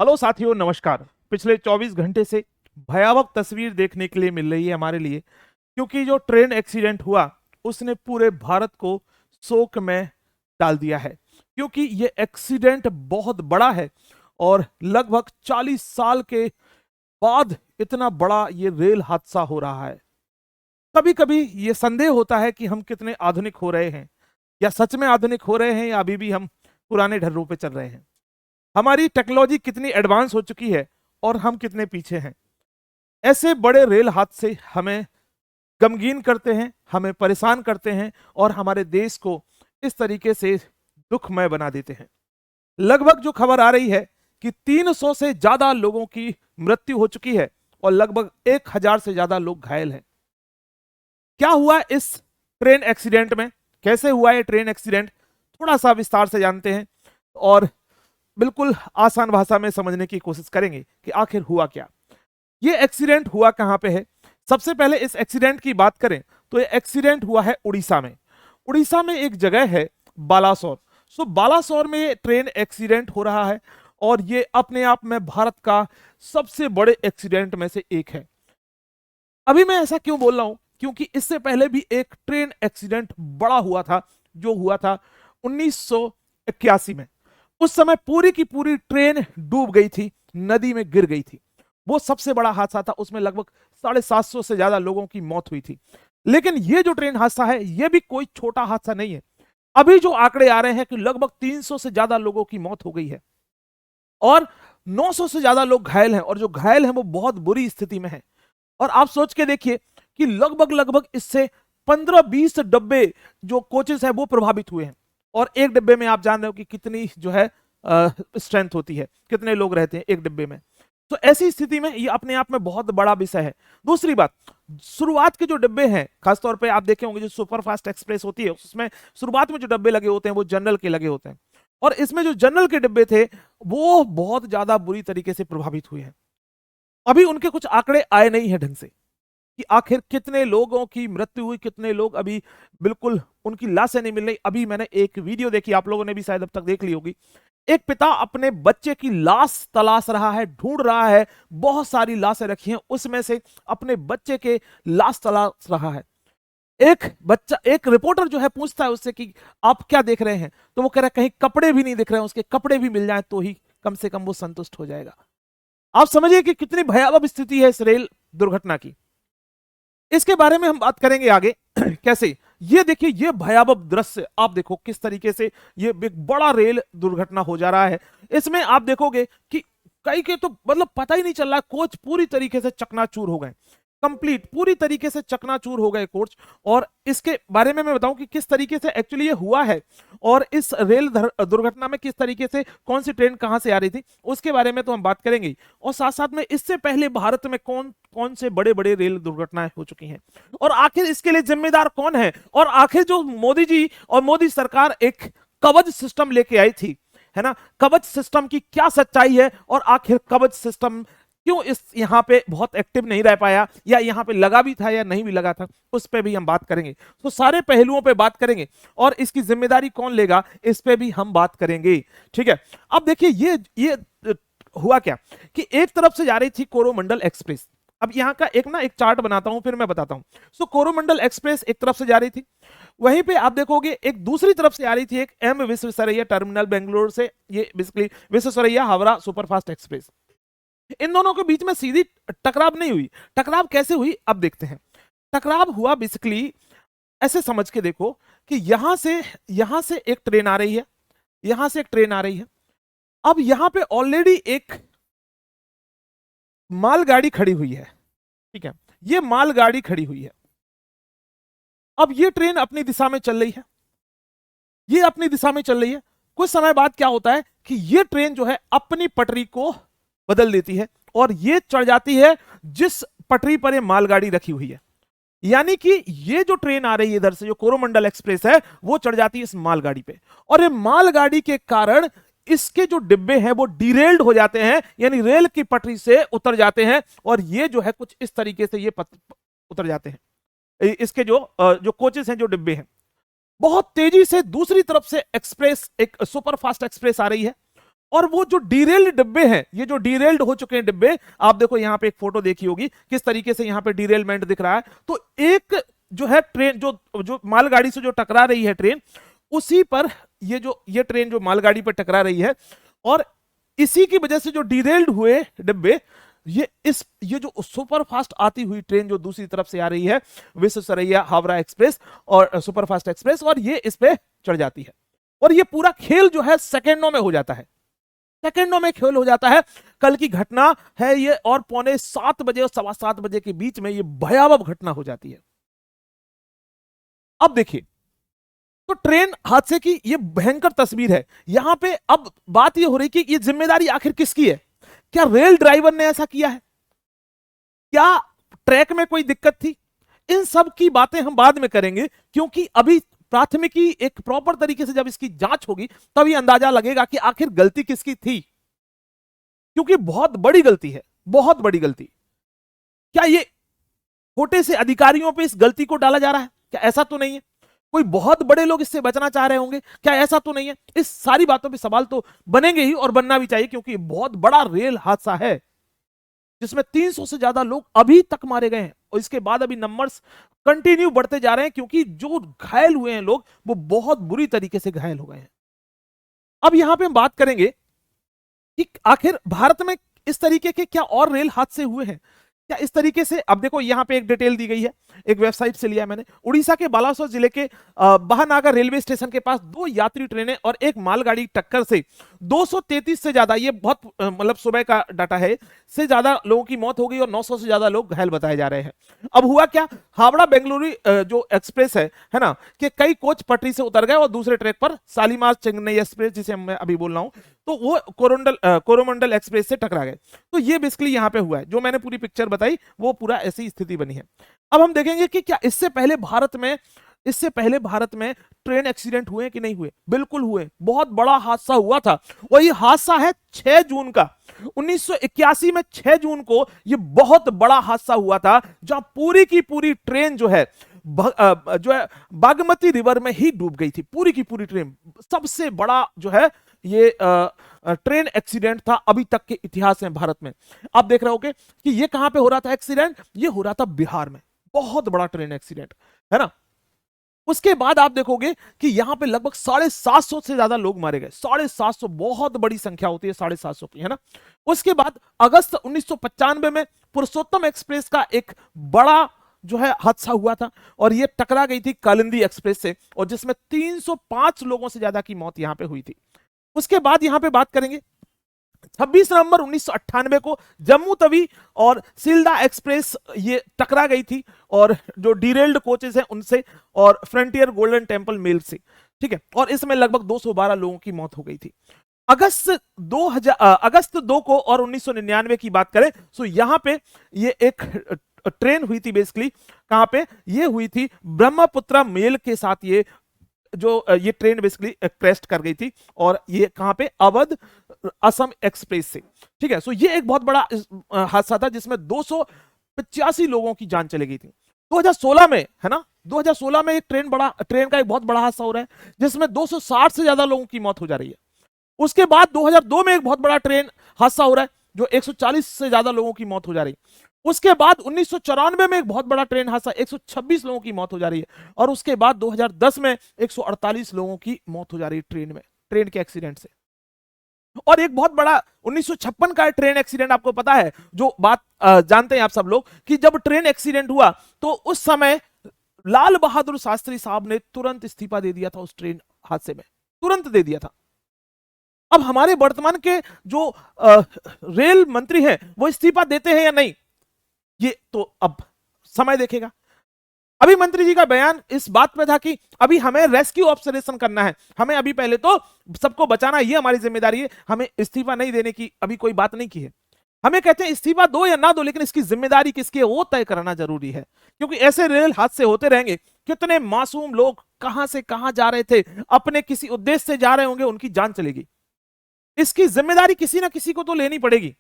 Hello साथियों, नमस्कार। पिछले 24 घंटे से भयावह तस्वीर देखने के लिए मिल रही है हमारे लिए, क्योंकि जो ट्रेन एक्सीडेंट हुआ उसने पूरे भारत को शोक में डाल दिया है। क्योंकि ये एक्सीडेंट बहुत बड़ा है और लगभग 40 साल के बाद इतना बड़ा ये रेल हादसा हो रहा है। कभी कभी ये संदेह होता है कि हम कितने आधुनिक हो रहे हैं, या सच में आधुनिक हो रहे हैं, या अभी भी हम पुराने ढर्रों पे चल रहे हैं। हमारी टेक्नोलॉजी कितनी एडवांस हो चुकी है और हम कितने पीछे हैं। ऐसे बड़े रेल हादसे हमें गमगीन करते हैं, हमें परेशान करते हैं और हमारे देश को इस तरीके से दुखमय बना देते हैं। लगभग जो खबर आ रही है कि 300 से ज्यादा लोगों की मृत्यु हो चुकी है और लगभग 1000 से ज्यादा लोग घायल हैं। क्या हुआ इस ट्रेन एक्सीडेंट में, कैसे हुआ ये ट्रेन एक्सीडेंट, थोड़ा सा विस्तार से जानते हैं और बिल्कुल आसान भाषा में समझने की कोशिश करेंगे कि आखिर हुआ क्या। ये एक्सीडेंट हुआ कहां पे है। सबसे पहले इस एक्सीडेंट की बात करें तो ये एक्सीडेंट हुआ है उड़ीसा में। उड़ीसा में एक जगह है बालासोर। बालासोर में ये ट्रेन एक्सीडेंट हो रहा है और ये अपने आप में भारत का सबसे बड़े एक्सीडेंट में से एक है। अभी मैं ऐसा क्यों बोल रहा हूं, क्योंकि इससे पहले भी एक ट्रेन एक्सीडेंट बड़ा हुआ था, जो हुआ था 1981 में। उस समय पूरी की पूरी ट्रेन डूब गई थी, नदी में गिर गई थी। वो सबसे बड़ा हादसा था, उसमें लगभग 750 से ज्यादा लोगों की मौत हुई थी। लेकिन ये जो ट्रेन हादसा है, ये भी कोई छोटा हादसा नहीं है। अभी जो आंकड़े आ रहे हैं कि लगभग 300 से ज्यादा लोगों की मौत हो गई है और 900 से ज्यादा लोग घायल हैं, और जो घायल हैं वो बहुत बुरी स्थिति में है। और आप सोच के देखिए कि लगभग लगभग इससे 15-20 डब्बे जो कोचेस है वो प्रभावित हुए हैं। और एक डिब्बे में आप जान रहे हो कि कितनी जो है स्ट्रेंथ होती है, कितने लोग रहते हैं एक डिब्बे में। तो ऐसी स्थिति में ये अपने आप में बहुत बड़ा विषय है। दूसरी बात, शुरुआत के जो डिब्बे हैं, खासतौर पे आप देखे होंगे जो सुपर फास्ट एक्सप्रेस होती है उसमें शुरुआत में जो डब्बे लगे होते हैं वो जनरल के लगे होते हैं, और इसमें जो जनरल के डिब्बे थे वो बहुत ज्यादा बुरी तरीके से प्रभावित हुए हैं। अभी उनके कुछ आंकड़े आए नहीं है ढंग से कि आखिर कितने लोगों की मृत्यु हुई, कितने लोग अभी बिल्कुल उनकी लाशें नहीं मिल रही। अभी मैंने एक वीडियो देखी, आप लोगों ने भी शायद अब तक देख ली होगी। एक पिता अपने बच्चे की लाश तलाश रहा है, ढूंढ रहा है, बहुत सारी लाशें रखी हैं, उसमें से अपने बच्चे के लाश तलाश रहा है। एक रिपोर्टर जो है पूछता है उससे कि आप क्या देख रहे हैं, तो वो कह रहा है कहीं कपड़े भी नहीं दिख रहे हैं, उसके कपड़े भी मिल जाए तो ही कम से कम वो संतुष्ट हो जाएगा। आप समझिए कि कितनी भयावह स्थिति है इस रेल दुर्घटना की। इसके बारे में हम बात करेंगे आगे कैसे। ये देखिए, ये भयावह दृश्य आप देखो किस तरीके से ये एक बड़ा रेल दुर्घटना हो जा रहा है। इसमें आप देखोगे कि कई के तो मतलब पता ही नहीं चल रहा, कोच पूरी तरीके से चकनाचूर हो गए, कंप्लीट पूरी तरीके से चकनाचूर हो गए कोच। और इसके बारे में मैं बताऊं कि किस तरीके से एक्चुअली ये हुआ है और इस रेल दुर्घटना में किस तरीके से कौन सी ट्रेन कहां से आ रही थी, उसके बारे में तो हम बात करेंगे। और साथ साथ में इससे पहले भारत में कौन कौन से बड़े बड़े रेल दुर्घटनाएं हो चुकी हैं और आखिर इसके लिए जिम्मेदार कौन है। और आखिर जो मोदी जी और मोदी सरकार एक कवच सिस्टम लेके आई थी, है ना, कवच सिस्टम की क्या सच्चाई है और आखिर कवच सिस्टम क्यों इस यहां पे बहुत एक्टिव नहीं रह पाया, या यहां पे लगा भी था या नहीं भी लगा था, उस पे भी हम बात करेंगे। तो सारे पहलुओं पे बात करेंगे और इसकी जिम्मेदारी कौन लेगा इस पे भी हम बात करेंगे। ठीक है, अब देखिए ये हुआ क्या कि एक तरफ से जा रही थी कोरोमंडल एक्सप्रेस। अब यहाँ का एक चार्ट बनाता हूं फिर मैं बताता हूं। कोरोमंडल एक्सप्रेस एक तरफ से जा रही थी, वहीं पे आप देखोगे एक दूसरी तरफ से आ रही थी एक एम विश्वेश्वरैया टर्मिनल बेंगलुरु से, ये basically Visvesvaraya Howrah superfast express. इन दोनों के बीच में सीधी टकराव नहीं हुई। टकराव कैसे हुई अब देखते हैं। टकराव हुआ बेसिकली ऐसे समझ के देखो कि यहां से एक ट्रेन आ रही है, यहां से एक ट्रेन आ रही है। अब यहां पे ऑलरेडी एक मालगाड़ी खड़ी हुई है, ठीक है, ये मालगाड़ी खड़ी हुई है। अब ये ट्रेन अपनी दिशा में चल रही है, ये अपनी दिशा में चल रही है। कुछ समय बाद क्या होता है कि ये ट्रेन जो है अपनी पटरी को बदल देती है और ये चढ़ जाती है जिस पटरी पर ये मालगाड़ी रखी हुई है। यानी कि ये जो ट्रेन आ रही है इधर से, जो कोरोमंडल एक्सप्रेस है, वो चढ़ जाती है इस मालगाड़ी पे, और ये मालगाड़ी के कारण इसके जो डिब्बे हैं वो डिरेल्ड हो जाते हैं, यानी रेल की पटरी से उतर जाते हैं, और ये जो है कुछ इस तरीके से ये उतर जाते हैं। इसके जो कोचेस हैं, जो डिब्बे हैं, बहुत तेजी से दूसरी तरफ से एक्सप्रेस, एक सुपर फास्ट एक्सप्रेस आ रही है, और वो जो डीरेल्ड डिब्बे हैं, ये जो डीरेल्ड हो चुके हैं डिब्बे, आप देखो यहां पे एक फोटो देखी होगी किस तरीके से यहां पे डीरेलमेंट दिख रहा है। तो एक जो है ट्रेन जो जो मालगाड़ी से जो टकरा रही है ट्रेन, उसी पर ये ट्रेन जो मालगाड़ी पर टकरा रही है, और इसी की वजह से जो डीरेल्ड हुए डिब्बे, ये जो सुपर फास्ट आती हुई ट्रेन जो दूसरी तरफ से आ रही है, विश्वेश्वरैया हावड़ा एक्सप्रेस और सुपर फास्ट एक्सप्रेस, और ये इस पे चढ़ जाती है, और ये पूरा खेल जो है सेकेंडों में हो जाता है, सेकेंडों में खेल हो जाता है। कल की घटना है ये, और 6:45 और 7:15 के बीच में ये भयावह घटना हो जाती है। अब देखिए, तो ट्रेन हादसे की ये भयंकर तस्वीर है। यहां पे अब बात ये हो रही कि ये जिम्मेदारी आखिर किसकी है? क्या रेल ड्राइवर ने ऐसा किया है? क्या ट्रैक में कोई दिक्कत थी? इन सब की बातें हम बाद में करेंगे, क्योंकि अभी प्राथमिकी एक प्रॉपर तरीके से जब इसकी जांच होगी तब ये अंदाजा लगेगा कि आखिर गलती किसकी थी, क्योंकि बहुत बड़ी गलती है, बहुत बड़ी गलती। क्या ये छोटे से अधिकारियों पे इस गलती को डाला जा रहा है? क्या ऐसा तो नहीं है? कोई बहुत बड़े लोग इससे बचना चाह रहे होंगे? क्या ऐसा तो नहीं है? इस सारी बातों पे सवाल तो बनेंगे ही, और बनना भी चाहिए, क्योंकि बहुत बड़ा रेल हादसा है जिसमें 300 से ज्यादा लोग अभी तक मारे गए हैं, और इसके बाद अभी नंबर्स कंटिन्यू बढ़ते जा रहे हैं, क्योंकि जो घायल हुए हैं लोग वो बहुत बुरी तरीके से घायल हो गए हैं। अब यहां पे हम बात करेंगे कि आखिर भारत में इस तरीके के क्या और रेल हादसे हुए हैं क्या? इस तरीके से अब देखो यहां पे एक डिटेल दी गई है, एक वेबसाइट से लिया है मैंने। उड़ीसा के बालासोर जिले के बहानागा रेलवे स्टेशन के पास 2 यात्री ट्रेनें और एक मालगाड़ी टक्कर से 233 से ज्यादा, ये बहुत मतलब सुबह का डाटा है, से ज्यादा लोगों की मौत हो गई और 900 से ज्यादा लोग घायल बताए जा रहे हैं। अब हुआ क्या, हावड़ा बेंगलुरु जो एक्सप्रेस है ना, कि कई कोच पटरी से उतर गए और दूसरे ट्रैक पर शालीमार चेन्नई एक्सप्रेस, जिसे मैं अभी बोल रहा हूं, तो वो कोरोमंडल एक्सप्रेस से टकरा गए। तो ये बेसिकली यहां पे हुआ है, जो मैंने पूरी पिक्चर बताई वो पूरा ऐसी स्थिति बनी है। अब हम देखेंगे कि क्या इससे पहले भारत में ट्रेन एक्सीडेंट हुए कि नहीं हुए? बिल्कुल हुए, बहुत बड़ा हादसा हुआ था। वही हादसा है 6 जून का, 1981 में 6 जून को ये बहुत बड़ा हादसा हुआ था, जहां पूरी की पूरी ट्रेन जो है बागमती रिवर में ही डूब गई थी, पूरी की पूरी ट्रेन। सबसे बड़ा जो है ये ट्रेन एक्सीडेंट था अभी तक के इतिहास में भारत में। आप देख रहे होगे कि ये कहां पे हो रहा था एक्सीडेंट? ये हो रहा था बिहार में, बहुत बड़ा ट्रेन एक्सीडेंट है ना। उसके बाद आप देखोगे कि यहां पे लगभग 750 से ज्यादा लोग मारे गए, 750, बहुत बड़ी संख्या होती है 750 की, है ना। उसके बाद अगस्त 1995 में पुरुषोत्तम एक्सप्रेस का एक बड़ा जो है हादसा हुआ था, और ये टकरा गई थी कालिंदी एक्सप्रेस से, और जिसमें 305 लोगों से ज्यादा की मौत यहां पे हुई थी। उसके बाद यहां पे बात करेंगे 26 नवंबर 1998 को जम्मू तवी और सिल्दा एक्सप्रेस ये टकरा गई थी, और जो डीरेल्ड कोचेस हैं उनसे, और फ्रंटियर गोल्डन टेम्पल मेल से, ठीक है, और इसमें लगभग 212 लोगों की मौत हो गई थी। अगस्त 2 को और 1999 की बात करें तो यहां पे ये एक ट्रेन हुई थी, बेसिकली कहां पे ये हुई थी, ब्रह्मपुत्र मेल के साथ ये ट्रेन बेसिकली क्रैश कर गई थी, और ये कहां पे, अवध असम एक्सप्रेस से, ठीक है। सो ये एक बहुत बड़ा हादसा था जिसमें 285 लोगों की जान चली गई थी। 2016 में, है ना, 2016 में एक ट्रेन का एक बहुत बड़ा हादसा हो रहा है जिसमें 260 से ज्यादा लोगों की मौत हो जा रही है। उसके बाद 2002 में एक बहुत बड़ा ट्रेन हादसा हो रहा है जो 140 से ज्यादा लोगों की मौत हो जा रही है। उसके बाद 1994 में एक बहुत बड़ा ट्रेन हादसा, 126 लोगों की मौत हो जा रही है, और उसके बाद 2010 में 148 लोगों की मौत हो जा रही है ट्रेन के एक्सीडेंट से। और एक बहुत बड़ा 1956 का ट्रेन एक्सीडेंट, आपको पता है जो बात जानते हैं आप सब लोग, कि जब ट्रेन एक्सीडेंट हुआ तो उस समय लाल बहादुर शास्त्री साहब ने तुरंत इस्तीफा दे दिया था, उस ट्रेन हादसे में तुरंत दे दिया था। अब हमारे वर्तमान के जो रेल मंत्री हैं वो इस्तीफा देते हैं या नहीं, ये तो अब समय देखेगा। अभी मंत्री जी का बयान इस बात पे था कि अभी हमें रेस्क्यू ऑपरेशन करना है, हमें अभी पहले तो सबको बचाना, ये हमारी जिम्मेदारी है, हमें इस्तीफा नहीं देने की अभी कोई बात नहीं की है। हमें कहते हैं इस्तीफा दो या ना दो, लेकिन इसकी जिम्मेदारी किसकी है वो तय करना जरूरी है, क्योंकि ऐसे रेल हादसे होते रहेंगे। कितने मासूम लोग कहां से कहां जा रहे थे, अपने किसी उद्देश्य से जा रहे होंगे, उनकी जान चलेगी। इसकी जिम्मेदारी किसी ना किसी को तो लेनी पड़ेगी,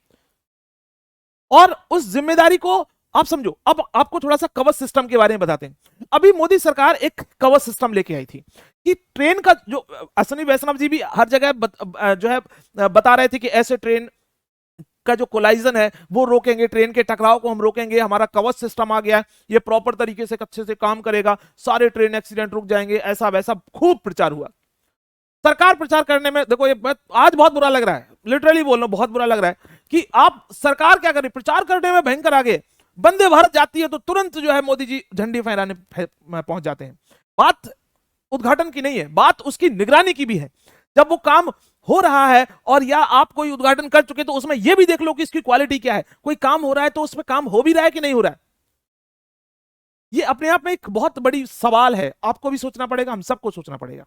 और उस जिम्मेदारी को आप समझो। अब आपको थोड़ा सा कवच सिस्टम के बारे में बताते हैं। अभी मोदी सरकार एक कवच सिस्टम लेके आई थी कि ट्रेन का जो अश्विनी वैष्णव जी भी हर जगह जो है बता रहे थे कि ऐसे ट्रेन का जो कोलाइजन है वो रोकेंगे, ट्रेन के टकराव को हम रोकेंगे, हमारा कवच सिस्टम आ गया है, ये प्रॉपर तरीके से अच्छे से काम करेगा, सारे ट्रेन एक्सीडेंट रुक जाएंगे, ऐसा वैसा खूब प्रचार हुआ। सरकार प्रचार करने में देखो, ये आज बहुत बुरा लग रहा है, लिटरली बोल रहा हूं, बहुत बुरा लग रहा है कि आप सरकार क्या कर रही, प्रचार करने में भयंकर आगे। वंदे भारत जाती है तो तुरंत जो है मोदी जी झंडी फहराने पहुंच जाते हैं। बात उद्घाटन की नहीं है, बात उसकी निगरानी की भी है। जब वो काम हो रहा है और या आप कोई उद्घाटन कर चुके तो उसमें यह भी देख लो कि इसकी क्वालिटी क्या है। कोई काम हो रहा है तो उसमें काम हो भी रहा है कि नहीं हो रहा है। ये अपने आप में एक बहुत बड़ी सवाल है, आपको भी सोचना पड़ेगा, हम सबको सोचना पड़ेगा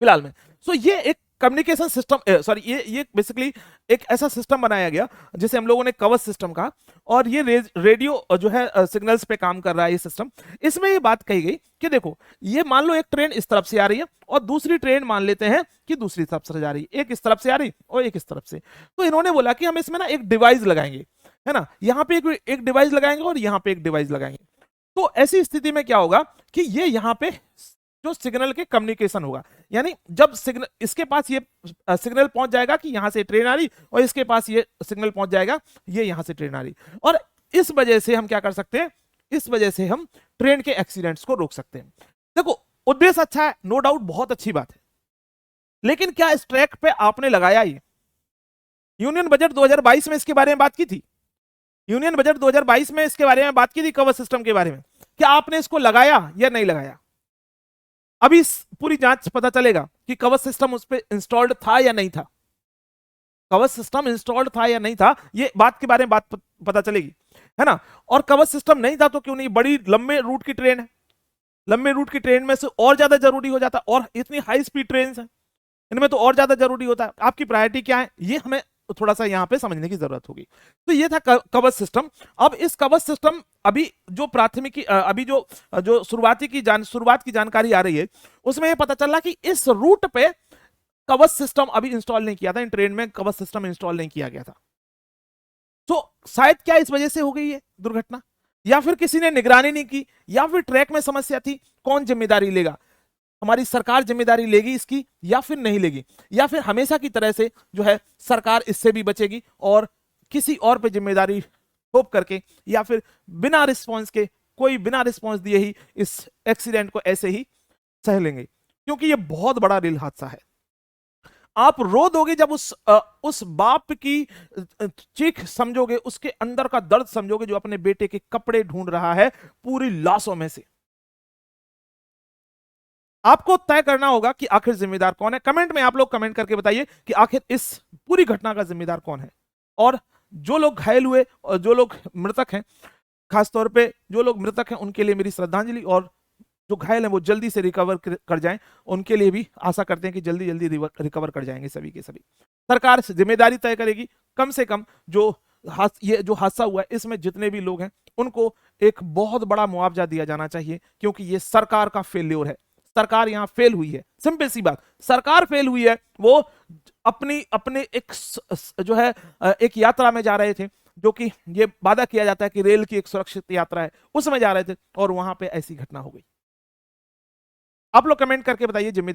फिलहाल में। सो ये एक कम्युनिकेशन सिस्टम, सॉरी ये बेसिकली एक ऐसा सिस्टम बनाया गया जिसे हम लोगों ने कवच सिस्टम कहा, और ये रेडियो जो है सिग्नल्स पे काम कर रहा है ये सिस्टम। इसमें ये बात कही गई कि देखो, ये मान लो एक ट्रेन इस तरफ से आ रही है और दूसरी ट्रेन मान लेते हैं कि दूसरी तरफ से जा रही है, एक इस तरफ से आ रही और एक इस तरफ से। तो इन्होंने बोला कि हम इसमें ना एक डिवाइस लगाएंगे, है ना, यहाँ पे एक डिवाइस लगाएंगे और यहाँ पे एक डिवाइस लगाएंगे। तो ऐसी स्थिति में क्या होगा कि ये यहाँ पे जो सिग्नल के कम्युनिकेशन होगा, यानी जब सिग्नल इसके पास ये सिग्नल पहुंच जाएगा कि यहां से ट्रेन आ रही, और इसके पास ये सिग्नल पहुंच जाएगा ये यहां से ट्रेन आ रही, और इस वजह से हम क्या कर सकते हैं, इस वजह से हम ट्रेन के एक्सीडेंट्स को रोक सकते हैं। देखो, उद्देश्य अच्छा है, नो डाउट, बहुत अच्छी बात है, लेकिन क्या इस ट्रैक पे आपने लगाया? ये यूनियन बजट 2022 में इसके बारे में बात की थी, यूनियन बजट 2022 में इसके बारे में बात की थी, कवच सिस्टम के बारे में। क्या आपने इसको लगाया या नहीं लगाया? अभी पूरी जांच पता चलेगा कि कवच सिस्टम उस पर इंस्टॉल्ड था या नहीं था, कवच सिस्टम इंस्टॉल्ड था या नहीं था, ये बात के बारे में बात पता चलेगी, है ना। और कवच सिस्टम नहीं था तो क्यों नहीं, बड़ी लंबे रूट की ट्रेन है, लंबे रूट की ट्रेन में से और ज्यादा जरूरी हो जाता, और इतनी हाई स्पीड ट्रेन है इनमें तो और ज्यादा जरूरी होता है। आपकी प्रायोरिटी क्या है, ये हमें थोड़ा सा यहां पे समझने की जरूरत होगी। तो ये था कवच सिस्टम। अब इस कवच सिस्टम, अभी जो प्राथमिकी, अभी जो जो शुरुआत की जानकारी आ रही है उसमें ये पता चल रहा कि इस रूट पे कवच सिस्टम अभी इंस्टॉल नहीं किया था, इन ट्रेन में कवच सिस्टम इंस्टॉल नहीं किया गया था। तो शायद क्या इस वजह से हो गई है दुर्घटना, या फिर किसी ने निगरानी नहीं की, या फिर ट्रैक में समस्या थी, कौन जिम्मेदारी लेगा? हमारी सरकार जिम्मेदारी लेगी इसकी या फिर नहीं लेगी, या फिर हमेशा की तरह से जो है सरकार इससे भी बचेगी और किसी और पे जिम्मेदारी थोप करके, या फिर बिना रिस्पांस के, कोई बिना रिस्पांस दिए ही इस एक्सीडेंट को ऐसे ही सह लेंगे, क्योंकि ये बहुत बड़ा रेल हादसा है। आप रो दोगे जब उस बाप की चीख समझोगे, उसके अंदर का दर्द समझोगे जो अपने बेटे के कपड़े ढूंढ रहा है पूरी लाशों में से। आपको तय करना होगा कि आखिर जिम्मेदार कौन है। कमेंट में आप लोग कमेंट करके बताइए कि आखिर इस पूरी घटना का जिम्मेदार कौन है। और जो लोग घायल हुए और जो लोग मृतक हैं, खासतौर पे जो लोग मृतक हैं उनके लिए मेरी श्रद्धांजलि, और जो घायल हैं वो जल्दी से रिकवर कर जाएं, उनके लिए भी आशा करते हैं कि जल्दी जल्दी रिकवर कर जाएंगे सभी के सभी। सरकार जिम्मेदारी तय करेगी, कम से कम ये जो हादसा हुआ है इसमें जितने भी लोग हैं उनको एक बहुत बड़ा मुआवजा दिया जाना चाहिए, क्योंकि ये सरकार का फेल्योर है, सरकार यहां फेल हुई है, सिंपल सी बात, सरकार फेल हुई है। वो अपने एक जो है एक यात्रा में जा रहे थे, जो कि ये वादा किया जाता है कि रेल की एक सुरक्षित यात्रा है, उसमें जा रहे थे और वहां पे ऐसी घटना हो गई। आप लोग कमेंट करके बताइए जिम्मेदारी